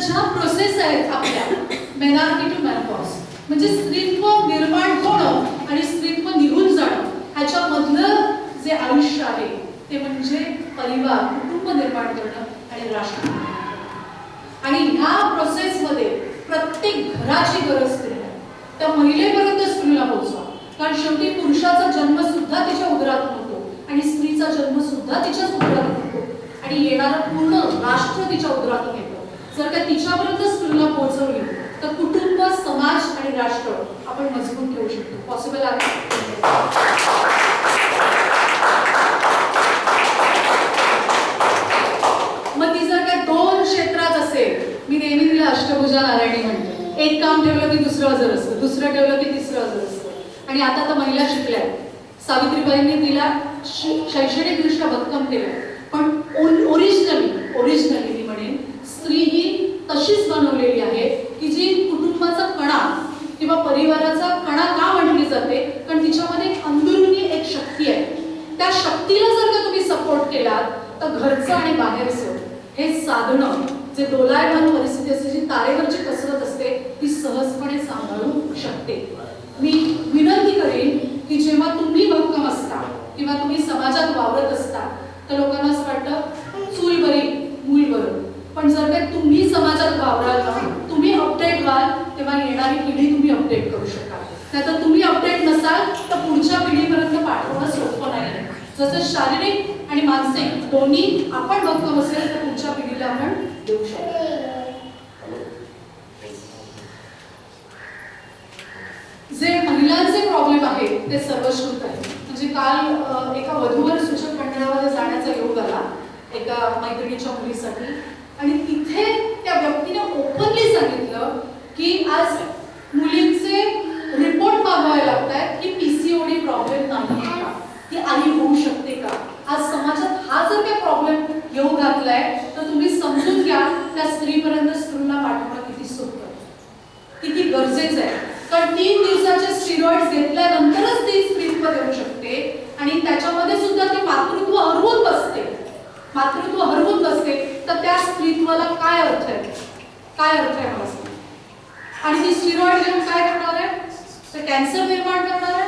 ज्या प्रोसेस आहेत आपल्या मेनार्की टू मेनोपॉज, म्हणजे स्त्रीत्व निर्माण होणं आणि स्त्रीत्व निघून जाणं, ह्याच्यामधलं जे आयुष्य आहे ते म्हणजे परिवार, कुटुंब निर्माण करणं आणि राष्ट्र. आणि ह्या प्रोसेसमध्ये प्रत्येक घराची गरज स्त्री आहे. त्या महिलेपर्यंत स्त्रीला पोहोचवा, कारण शेवटी पुरुषाचा जन्म सुद्धा तिच्या उदरातून होतो आणि स्त्रीचा जन्म सुद्धा तिच्याच उदरातून होतो आणि येणारं पूर्ण राष्ट्र तिच्या उदरातून येतं. जर का तिच्यापर्यंत स्त्रीला पोहोचवली तर कुटुंब, समाज आणि राष्ट्र आपण मजबूत ठेवू शकतो. पॉसिबल आहे. मग ती जर काय दोन क्षेत्रात असेल, मी नेहमी तिला अष्टभुजा नारायणी म्हणते. एक काम ठेवलं की दुसरं हजर असतं, दुसरं ठेवलं की तिसरं हजर असतं. आणि आता तर महिला शिकल्या, सावित्रीबाईंनी तिला शैक्षणिकदृष्ट्या भक्कम केलं, पण ओरिजिनली मी म्हणेन स्त्री ही तशीच बनवलेली आहे की जी कुटुंबाचा कणा किंवा परिवाराचा कणा का म्हटली जाते, कारण तिच्यामध्ये एक अंदरुनी एक शक्ती आहे. त्या शक्तीला जर का तुम्ही सपोर्ट केलात तर घरचं आणि बाहेरचं हे साधणं, जे दोलायमान परिस्थिती असते, जी तारेवरची कसरत असते, ती सहजपणे सांभाळू शकते. मी विनंती करेन की जेव्हा तुम्ही भक्कम असता किंवा तुम्ही समाजात वावरत असता तर लोकांना असं वाटतं चूल बरी मूल बरं, पण जर का तुम्ही समाजात वावराल ना, तुम्ही अपडेट व्हाल, तेव्हा येणारी पिढी तुम्ही अपडेट करू शकाल. नाहीतर तुम्ही अपडेट नसाल तर पुढच्या पिढीपर्यंत पाठवणं सोपं नाही. जसं शारीरिक आणि मानसिक दोन्ही आपण भक्कम असेल तर पुढच्या पिढीला आपण देऊ शकतो. जे महिलांचे प्रॉब्लेम आहे ते सर्वश्रुत आहे. म्हणजे काल एका वधूवर सूचक मंडळामध्ये जाण्याचा योग आला एका मैत्रिणीच्या मुलीसाठी, आणि तिथे त्या व्यक्तीने ओपनली सांगितलं की आज मुलींचे रिपोर्ट मागवावे लागतात की पीसीओडी प्रॉब्लेम नाही का, ती आई होऊ शकते का. आज समाजात हा जर काही प्रॉब्लेम येऊ घातलाय तर तुम्ही समजून घ्या त्या स्त्रीपर्यंत स्त्रीला पाठवणं किती सोपं, किती गरजेचं आहे. कारण 3 दिवसाचे स्टिरॉइड्स घेतल्यानंतरच ती स्त्रीत्व देऊ शकते आणि त्याच्यामध्ये सुद्धा ती मातृत्व हरवून बसते. तर त्या स्त्रीत्वाला काय अर्थ आहे मला सांगा. आणि ती स्टिरॉइड घेऊन काय करणार आहे, तर कॅन्सर निर्माण करणार आहे,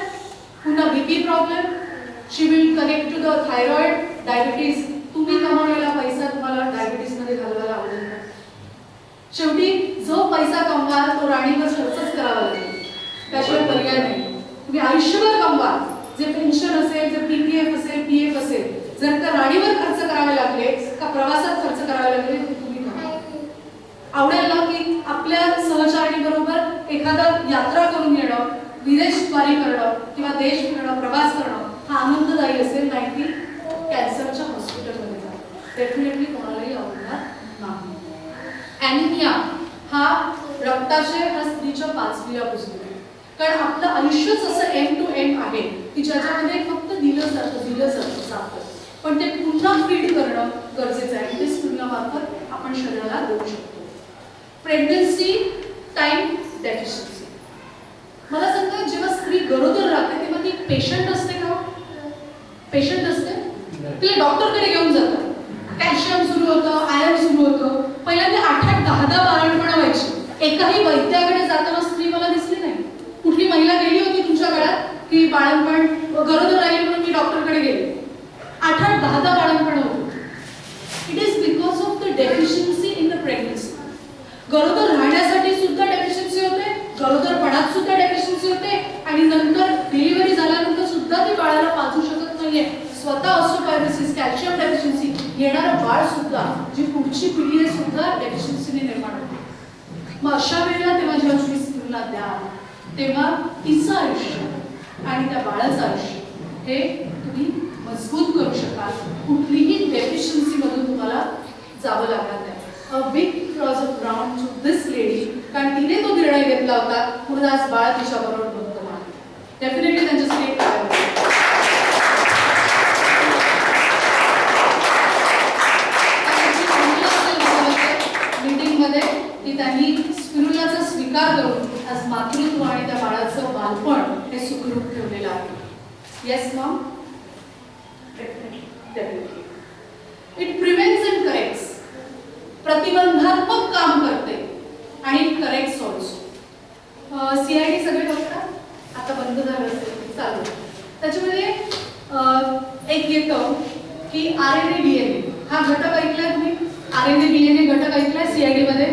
पुन्हा BP problem, she will connect to the thyroid, diabetes. तुम्ही कमावलेला पैसा तुम्हाला डायबिटीज मध्ये घालवायला आवडेल का? शेवटी जो पैसा कमवाल तो राणीवर खर्चच करावा लागेल, त्याशिवाय पर्याय नाही. तुम्ही आयुष्यभर कमवाल, जे पेन्शन असेल, जे पीपीएफ असेल, पीएफ असेल, जर का राणीवर खर्च करावे लागले का प्रवासात खर्च करावे लागले तर तुम्ही आवडेल ना की आपल्या सहचारिणी बरोबर एखादा यात्रा करून येणं, विदेशवारी करणं किंवा देश फिरणं, प्रवास करणं हा आनंददायी असेल, नाही की कॅन्सरच्या हॉस्पिटलमध्ये जाणं. डेफिनेटली कोणालाही आवडणार नाही. ॲनिमिया हा रक्ताशय हा स्त्रीच्या 5वीला पुजतो. कारण आपलं आयुष्यच असं एंड टू एंड आहे की ज्याच्यामध्ये फक्त दिलं जातं, पण ते पुन्हा फीड करणं गरजेचं आहे. ते स्तनामार्फत आपण शरीराला देऊ शकतो. Pregnancy time deficiency. मला सांगा, जेव्हा स्त्री गरोदर राहते तेव्हा ती पेशंट असते का? पेशंट असते. तिला डॉक्टरकडे घेऊन जातात, कॅल्शियम सुरू होतं, आयर्न सुरू होतं. पहिल्यांदा 8-8, 10-10 बाळंतपणं व्हायची. एकाही वैद्याकडे जाताना स्त्री मला दिसली नाही. कुठली महिला गेली होती तुमच्या काळात की बाळंतपण गरोदर राहिली म्हणून मी डॉक्टरकडे गेले? 8-8, 10-10 बाळंतपणं होती. It is because of the deficiency in the pregnancy. गरोदर राहण्यासाठी सुद्धा डेफिशियन्सी होते, गरोदरपणात सुद्धा डेफिशियन्सी होते, आणि नंतर डिलिव्हरी झाल्यानंतर सुद्धा ती बाळाला पाजू शकत नाहीये. स्वतः ऑस्टिओपायरोसिस, कॅल्शियम डेफिशियन्सी, येणारं बाळ सुद्धा, जी पुढची पिढी आहे सुद्धा डेफिशियन्सीने निर्माण होते. मग अशा वेळेला तेव्हा जेव्हा तुम्ही स्त्रीला द्या तेव्हा तिचं आयुष्य आणि त्या बाळाचं आयुष्य हे तुम्ही मजबूत करू शकाल. कुठलीही डेफिशियन्सी मधून तुम्हाला जावं लागणार नाही. A big cross of ground to this lady, कारण तिने तो निर्णय घेतला होता म्हणून आज बाळ तिच्याबरोबर बनतो. डेफिनेटली त्यांच्यासाठी एक मीटिंग मध्ये की त्यांनी स्पिरुलाचा स्वीकार करून आज मातृत्व आणि त्या बाळाचं बालपण हे सुखरूप ठेवलेलं आहे. Yes Maugham, definitely. It prevents and corrects. प्रतिबंधात्मक काम करते. RNA DNA हा घटक ऐकलाय तुम्ही? RNA DNA घटक ऐकलाय CID मध्ये?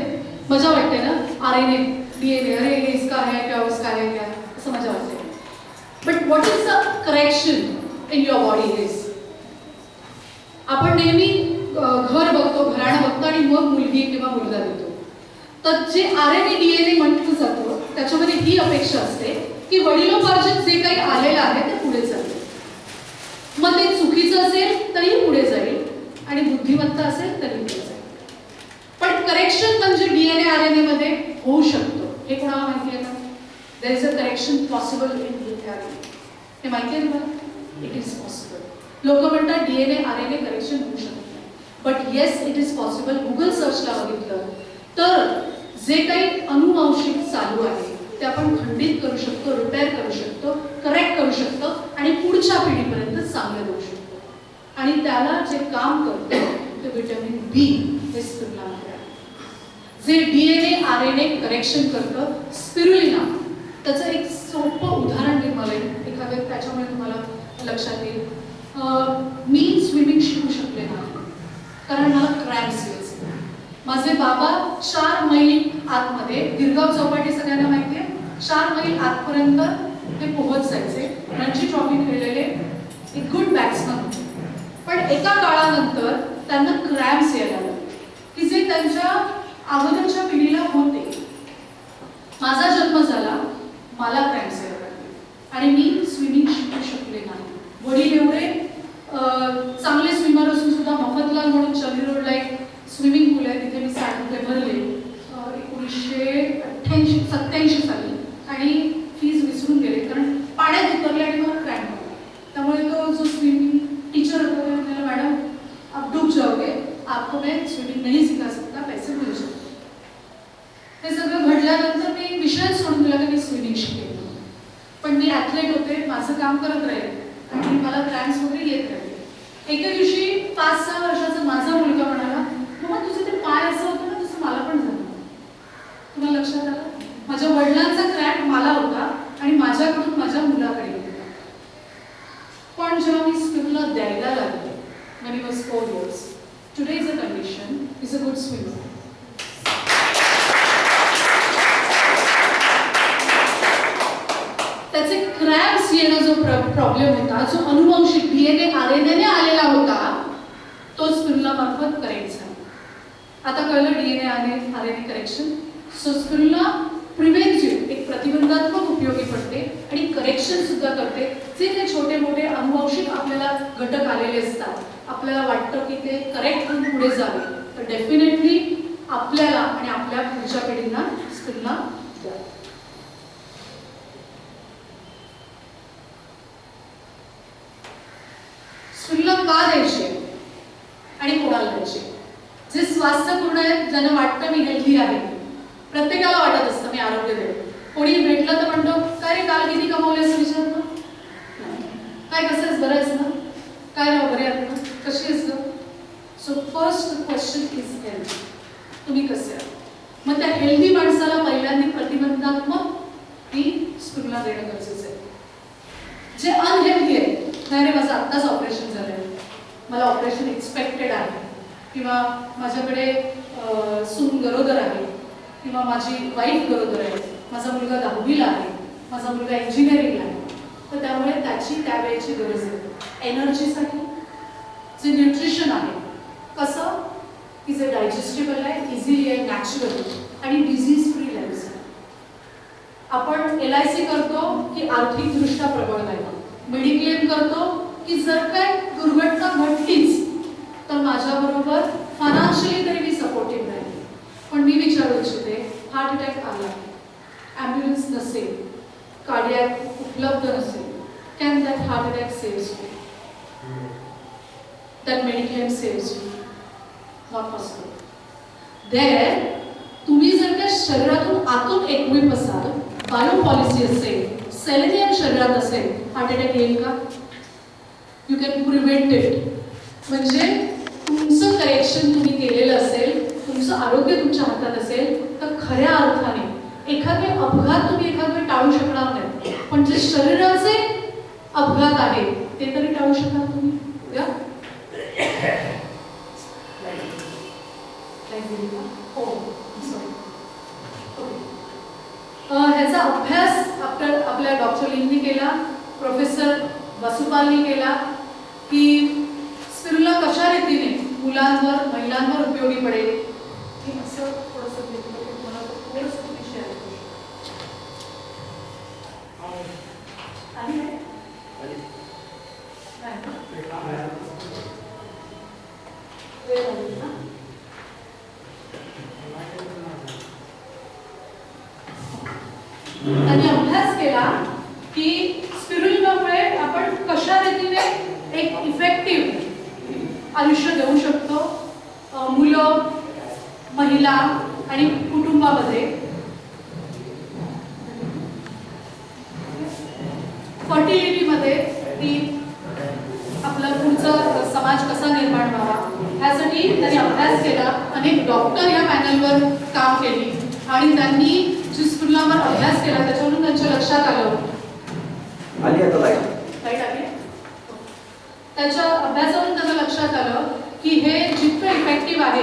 मजा वाटते ना RNA DNA, अरे इसका है क्या उसका है क्या, असं मजा वाटते. But what is the correction in your body is, आपण नेहमी घर बघतो, घराणं बघतो आणि मग मुलगी किंवा मुलगा देतो. तर जे RNA DNA म्हटलं जातं त्याच्यामध्ये ही अपेक्षा असते की वडिलोपार्जित जे काही आलेलं आहे ते पुढे चालेल. मग ते चुकीचं असेल तरीही पुढे जाईल आणि बुद्धिमत्ता असेल तरी पुढे जाईल. पण करेक्शन म्हणजे DNA RNA मध्ये होऊ शकतो. हे कोणाला माहिती आहे का? There is a correction possible in DNA. हे माहिती आहे तुम्हाला? It is possible. लोक म्हणतात DNA RNA करेक्शन होऊ शकत नाही, but yes it is possible. Google सर्चला बघितलं तर जे काही अनुवांशिक चालू आहे ते आपण खंडित करू शकतो, रिपेअर करू शकतो, करेक्ट करू शकतो आणि पुढच्या पिढीपर्यंत चांगलं देऊ शकतो. आणि त्याला जे काम करतं ते व्हिटॅमिन B हे स्पिरुलिना आहे. जे DNA RNA करेक्शन करतं स्पिरुलिना. त्याचं एक सोपं उदाहरण मी मला एखाद्या त्याच्यामुळे तुम्हाला लक्षात येईल. मी स्विमिंग शिकू शकले नाही कारण मला क्रॅम्प्स यायचे. माझे बाबा 4 मैल आतमध्ये, गिरगाव चौपाटी सगळ्यांना माहिती आहे, 4 मैल आतपर्यंत ते पोहत जायचे. रणजी ट्रॉफी खेळलेले एक गुड बॅट्समन होते. पण एका काळानंतर त्यांना क्रॅम्प्स यायला लागले की जे त्यांच्या अगोदरच्या पिढीला होते. माझा जन्म झाला, मला क्रॅम्प्स यायला लागले आणि मी स्विमिंग शिकू शकले नाही. वडील एवढे चांगले स्विमर असून सुद्धा मफतलाल म्हणून चंदी रोडला एक स्विमिंग पूल आहे, तिथे मी 60 रुपये भरले 1987 साली आणि फीज विसरून गेले कारण पाण्यात उतरले आणि मला क्रॅम्प आला. त्यामुळे तो जो स्विमिंग टीचर होता त्याने म्हणाला, मॅडम आप डूब जाओगे, आपको मैं स्विमिंग नहीं सिखा सकता, पैसे मिळू शकतो. हे सगळं घडल्यानंतर मी विषय सोडून दिला की मी स्विमिंग शिकेन. पण मी ॲथलेट होते, माझं काम करत राहील आणि मला क्रॅम्प्स वगैरे येत राहिले. एके दिवशी 5-6 वर्षाचा माझा मुलगा म्हणाला, मम्मा तुझे ते पाय असं होतं ना तसं मला पण झालं. तुम्हाला लक्षात आलं? माझ्या वडिलांचा क्रॅम्प मला होता आणि माझ्याकडून माझ्या मुलाकडे होता. पण जेव्हा मी स्विमला द्यायला लागले when he was 4 years, today is a condition, he's a good swimmer. त्याचे क्रॅम्प्स येणं जो प्रॉब्लेम होता, जो अनुवांशिक DNA RNA ने आलेला होता, तो स्पिरुलिना मार्फत करेक्ट झाला. आता कळलं DNA RNA correction. So spirulina preventive, एक प्रतिबंधात्मक उपयोगी पडते आणि करेक्शन सुद्धा करते. जे ते छोटे मोठे अनुवांशिक आपल्याला घटक आलेले असतात, आपल्याला वाटतं की ते करेक्ट करून पुढे जावे, तर डेफिनेटली आपल्याला आणि आपल्या पुढच्या पिढींना स्पिरुलिना द्या. स्पिरुलिना का द्यायचे आणि कोणाला द्यायचे? जे स्वास्थ्यपूर्ण आहेत, ज्यांना वाटतं मी हेल्दी आहे, प्रत्येकाला वाटत असतं मी आरोग्य देऊ. कोणी भेटलं तर म्हणतो काय रे काल किती कमावले असं विचारतो. काय कसं आहेस, बरं आहेस ना, काय राव बरे आहेत ना, कशी आहेस ना. So first question is health. तुम्ही कसे आहात? मग त्या हेल्दी माणसाला पहिल्यांदा प्रतिबंधात्मक ही स्पिरुलिना देणं गरजेचं आहे. जे अनहेल्दी आहे, नाही रे माझं आत्ताच ऑपरेशन झालं आहे, मला ऑपरेशन एक्सपेक्टेड आहे, किंवा माझ्याकडे सून गरोदर आहे, किंवा माझी वाईफ गरोदर आहे, माझा मुलगा 10वीला आहे, माझा मुलगा इंजिनिअरिंगला आहे, तर त्यामुळे त्याची त्यावेळेची गरज आहे. एनर्जीसाठी जे न्यूट्रिशन आहे, कसं की जे डायजेस्टेबल आहे, इझिली आहे, नॅचरल आणि डिझीज फ्री लाईफ. आपण LIC करतो की आर्थिकदृष्ट्या प्रबळ व्हायला, मेडिक्लेम करतो की जर काय दुर्घटना घडलीच तर माझ्याबरोबर फायनान्शियली तरी मी सपोर्टिव्ह राहील. पण मी विचारू इच्छिते, हार्ट अटॅक आला, ॲम्ब्युलन्स नसेल, कार्डियॅक उपलब्ध नसेल, can that heart attack saves you? That mediclaim saves you? Not possible. There तुम्ही जर का शरीरातून आतून इक्विप असाल, बायो पॉलिसी असेल, सेलेनियम शरीरात असेल, हार्ट अटॅक येईल का? You can prevent it. म्हणजे तुमचं करेक्शन तुम्ही केलेलं असेल, तुमचं आरोग्य तुमच्या हातात असेल, तर खऱ्या अर्थाने एखादे अपघात तुम्ही एखादे टाळू शकणार नाही, पण जे शरीराचे अपघात आहेत ते तरी टाळू शकणार तुम्ही. हो सॉरी. ह्याचा अभ्यास आपल्या डॉक्टर लिंनी केला, प्रोफेसर वसुपालनी केला की स्पिरुला कशा रीतीने मुलांवर महिलांवर उपयोगी पडेल. मी असं थोडंसं मला थोडंसं तुम्ही शेअर करू आणि त्यांनी अभ्यास केला की स्पिरुलिनामुळे आपण कशा रीतीने एक इफेक्टिव्ह आयुष्य देऊ शकतो मुलं, महिला आणि कुटुंबामध्ये. फर्टिलिटीमध्ये ती आपला पुढचा समाज कसा निर्माण व्हावा ह्यासाठी त्यांनी अभ्यास केला. अनेक डॉक्टर या पॅनलवर काम केली आणि त्यांनी जी स्पिरुलिनावर अभ्यास केला त्याच्यावरून त्यांच्या लक्षात आलं त्याच्या अभ्यासावरून त्यांना लक्षात आलं की हे जितकं इफेक्टिव्ह आहे.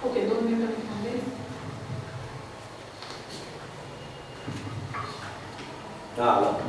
ओके 2 मिनिटं थांबे. हां